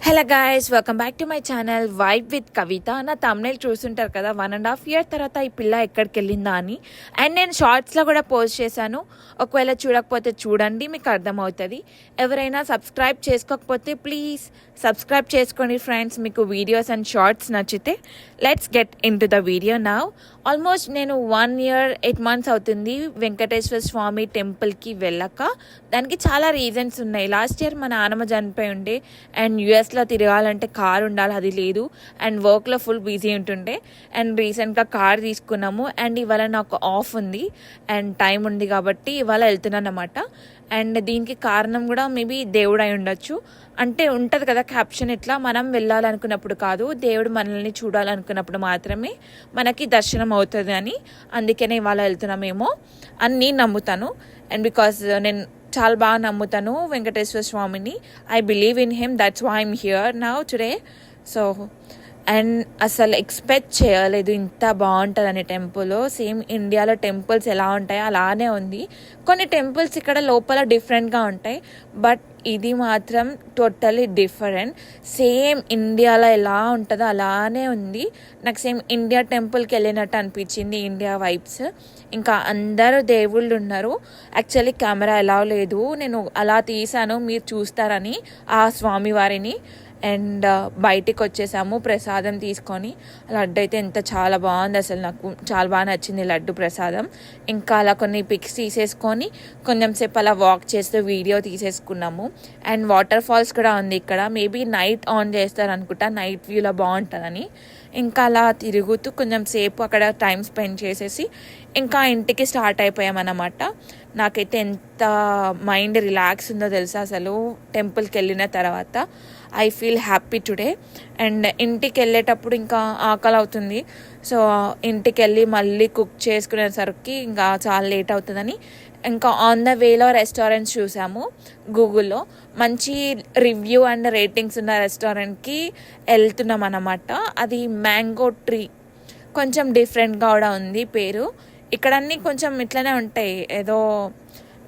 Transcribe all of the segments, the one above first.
Hello guys, welcome back to my channel vibe with Kavitha. నా thumbnail చూస్తుంటారు కదా, 1.5 years తర్వాత ఈ పిల్ల ఎక్కడికి వెళ్ళిందా అని. అండ్ నేను షార్ట్స్లో కూడా పోస్ట్ చేశాను. ఒకవేళ చూడకపోతే చూడండి, మీకు అర్థమవుతుంది. ఎవరైనా సబ్స్క్రైబ్ చేసుకోకపోతే ప్లీజ్ సబ్స్క్రైబ్ చేసుకోండి ఫ్రెండ్స్. మీకు వీడియోస్ అండ్ షార్ట్స్ నచ్చితే let's get in to the video now. Almost నేను 1 year 8 months అవుతుంది వెంకటేశ్వర స్వామి టెంపుల్కి వెళ్ళక. దానికి చాలా రీజన్స్ ఉన్నాయి. లాస్ట్ ఇయర్ మా నాన్నమ్మ చనిపోయి ఉండే అండ్ యూఎస్లో తిరగాలంటే కార్ ఉండాలి, అది లేదు. అండ్ వర్క్లో ఫుల్ బిజీ ఉంటుండే. అండ్ రీసెంట్గా కార్ తీసుకున్నాము. అండ్ ఇవాళ నాకు ఆఫ్ ఉంది అండ్ టైం ఉంది కాబట్టి ఇవాళ వెళ్తున్నాను అన్నమాట. అండ్ దీనికి కారణం కూడా మేబీ దేవుడు అయి ఉండొచ్చు. అంటే ఉంటుంది కదా క్యాప్షన్, ఇట్లా మనం వెళ్ళాలనుకున్నప్పుడు కాదు, దేవుడు మనల్ని చూడాలనుకున్నప్పుడు మాత్రమే మనకి దర్శనం అవుతుంది అని. అందుకనే ఇవాళ వెళ్తున్నామేమో అని నేను నమ్ముతాను. అండ్ బికాస్ నేను చాలా బాగా నమ్ముతాను వెంకటేశ్వర స్వామిని. I believe in him, that's why I'm here now today. So and అసలు ఎక్స్పెక్ట్ చేయలేదు ఇంత బాగుంటుందని టెంపుల్. సేమ్ ఇండియాలో టెంపుల్స్ ఎలా ఉంటాయో అలానే ఉంది. కొన్ని టెంపుల్స్ ఇక్కడ లోపల డిఫరెంట్గా ఉంటాయి, బట్ ఇది మాత్రం టోటలీ డిఫరెంట్. సేమ్ ఇండియాలో ఎలా ఉంటుందో అలానే ఉంది. నాకు సేమ్ ఇండియా టెంపుల్కి వెళ్ళినట్టు అనిపించింది, ఇండియా వైబ్స్. ఇంకా అందరూ దేవుళ్ళు ఉన్నారు. యాక్చువల్లీ కెమెరా ఎలా లేదు, నేను అలా తీసాను మీరు చూస్తారని ఆ స్వామివారిని. అండ్ బయటికి వచ్చేసాము ప్రసాదం తీసుకొని. లడ్డు అయితే ఎంత చాలా బాగుంది, అసలు నాకు చాలా బాగా నచ్చింది లడ్డు ప్రసాదం. ఇంకా అలా కొన్ని పిక్స్ తీసేసుకొని కొంచెం సేపు అలా వాక్ చేస్తూ వీడియో తీసేసుకున్నాము. అండ్ వాటర్ ఫాల్స్ కూడా ఉంది ఇక్కడ. మేబీ నైట్ ఆన్ చేస్తారు అనుకుంటా, నైట్ వ్యూలో బాగుంటుందని. ఇంకా అలా తిరుగుతూ కొంచెం సేపు అక్కడ టైం స్పెండ్ చేసేసి ఇంకా ఇంటికి స్టార్ట్ అయిపోయామన్నమాట. నాకైతే ఎంత మైండ్ రిలాక్స్ ఉందో తెలుసా అసలు టెంపుల్కి వెళ్ళిన తర్వాత. I feel happy today. And ఇంటికి వెళ్ళేటప్పుడు ఇంకా ఆకలి అవుతుంది. సో ఇంటికి వెళ్ళి మళ్ళీ కుక్ చేసుకునేసరికి ఇంకా చాలా లేట్ అవుతుందని ఇంకా ఆన్ ద వేలో రెస్టారెంట్స్ చూసాము గూగుల్లో. మంచి రివ్యూ అండ్ రేటింగ్స్ ఉన్న రెస్టారెంట్కి వెళ్తున్నాం అన్నమాట. అది మ్యాంగో ట్రీ, కొంచెం డిఫరెంట్గా కూడా ఉంది పేరు. ఇక్కడ అన్నీ కొంచెం ఇట్లనే ఉంటాయి, ఏదో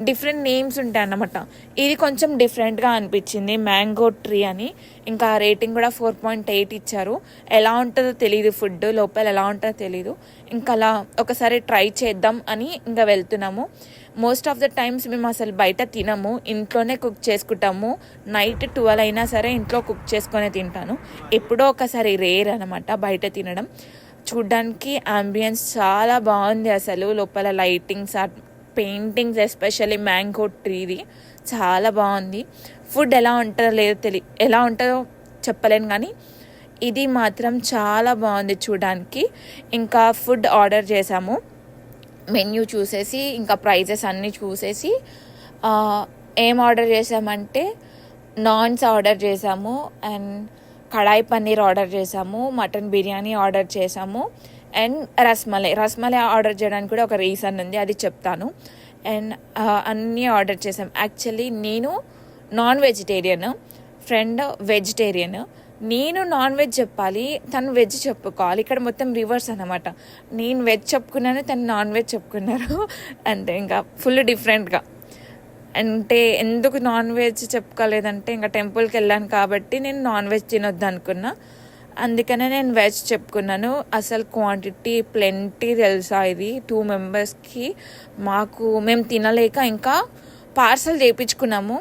డిఫరెంట్ నేమ్స్ ఉంటాయి అన్నమాట. ఇది కొంచెం డిఫరెంట్గా అనిపించింది, మ్యాంగో ట్రీ అని. ఇంకా రేటింగ్ కూడా 4.8 ఇచ్చారు. ఎలా ఉంటుందో తెలీదు, ఫుడ్ లోపల ఎలా ఉంటుందో తెలీదు. ఇంకా అలా ఒకసారి ట్రై చేద్దాం అని ఇంకా వెళ్తున్నాము. మోస్ట్ ఆఫ్ ద టైమ్స్ మేము అసలు బయట తినము, ఇంట్లోనే కుక్ చేసుకుంటాము. నైట్ 12 అయినా సరే ఇంట్లో కుక్ చేసుకొని తింటాను. ఎప్పుడో ఒకసారి రేర్ అనమాట బయట తినడం. చూడ్డానికి అంబియన్స్ చాలా బాగుంది అసలు, లోపల లైటింగ్స్, పెయింటింగ్స్, ఎస్పెషల్లీ మ్యాంగో ట్రీది చాలా బాగుంది. ఫుడ్ ఎలా ఉంటుందో ఎలా ఉంటుందో చెప్పలేను, కానీ ఇది మాత్రం చాలా బాగుంది చూడడానికి. ఇంకా ఫుడ్ ఆర్డర్ చేసాము, మెన్యూ చూసేసి ఇంకా ప్రైజెస్ అన్నీ చూసేసి ఏం ఆర్డర్ చేసామంటే నాన్స్ ఆర్డర్ చేసాము. అండ్ కడాయి పన్నీర్ ఆర్డర్ చేసాము, మటన్ బిర్యానీ ఆర్డర్ చేసాము. అండ్ రస్మలై ఆర్డర్ చేయడానికి కూడా ఒక రీజన్ ఉంది, అది చెప్తాను. అండ్ అన్నీ ఆర్డర్ చేసాం. యాక్చువల్లీ నేను నాన్ వెజిటేరియన్, ఫ్రెండ్ వెజిటేరియన్. నేను నాన్ వెజ్ చెప్పాలి, తను వెజ్ చెప్పుకోవాలి. ఇక్కడ మొత్తం రివర్స్ అనమాట. నేను వెజ్ చెప్పుకున్నాను, తను నాన్ వెజ్ చెప్పుకున్నారు. అంటే ఇంకా ఫుల్ డిఫరెంట్గా. అంటే ఎందుకు నాన్ వెజ్ చెప్పుకోలేదంటే ఇంకా టెంపుల్కి వెళ్ళాను కాబట్టి నేను నాన్ వెజ్ తినొద్దు అనుకున్నా, అందుకనే నేను వెజ్ చెప్పుకున్నాను. అసలు క్వాంటిటీ ప్లెంటీ తెలుసా, ఇది 2 members మేము తినలేక ఇంకా పార్సల్ చేయించుకున్నాము.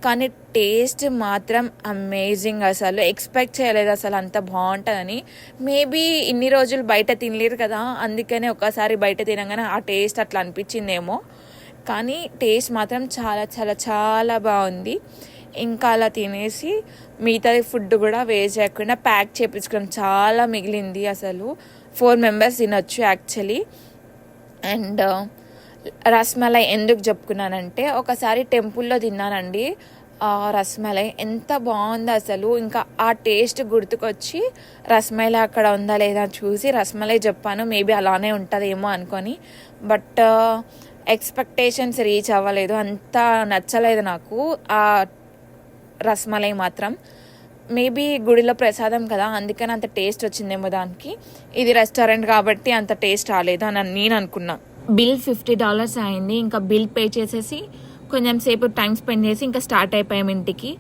కానీ టేస్ట్ మాత్రం అమేజింగ్, అసలు ఎక్స్పెక్ట్ చేయలేదు అసలు అంత బాగుంటుందని. మేబీ ఇన్ని రోజులు బయట తినలేరు కదా, అందుకనే ఒకసారి బయట తినగానే ఆ టేస్ట్ అట్లా అనిపించిందేమో. కానీ టేస్ట్ మాత్రం చాలా చాలా చాలా బాగుంది. ఇంకా అలా తినేసి మిగతా ఫుడ్ కూడా వేస్ట్ చేయకుండా ప్యాక్ చేయించుకున్నాం. చాలా మిగిలింది, అసలు 4 members తినొచ్చు యాక్చువల్లీ. అండ్ రస్మలై ఎందుకు చెప్పుకున్నానంటే ఒకసారి టెంపుల్లో తిన్నానండి రస్మలై, ఎంత బాగుందో అసలు. ఇంకా ఆ టేస్ట్ గుర్తుకొచ్చి రస్మలై అక్కడ ఉందా లేదా చూసి రస్మలై చెప్పాను. మేబీ అలానే ఉంటుందేమో అనుకొని, బట్ ఎక్స్పెక్టేషన్స్ రీచ్ అవ్వలేదు, అంత నచ్చలేదు నాకు ఆ రస్మలై మాత్రం. మేబీ గుడిలో ప్రసాదం కదా, అందుకని అంత టేస్ట్ వచ్చిందేమో దానికి. ఇది రెస్టారెంట్ కాబట్టి అంత టేస్ట్ రాలేదు అని నేను అనుకున్నా. బిల్ $50 అయింది. ఇంకా బిల్ పే చేసేసి కొంచెం సేపు టైం స్పెండ్ చేసి ఇంకా స్టార్ట్ అయిపోయాం ఇంటికి.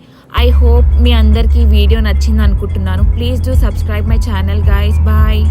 ఐ హోప్ మీ అందరికీ వీడియో నచ్చింది అనుకుంటున్నాను. Please do subscribe my channel guys. Bye.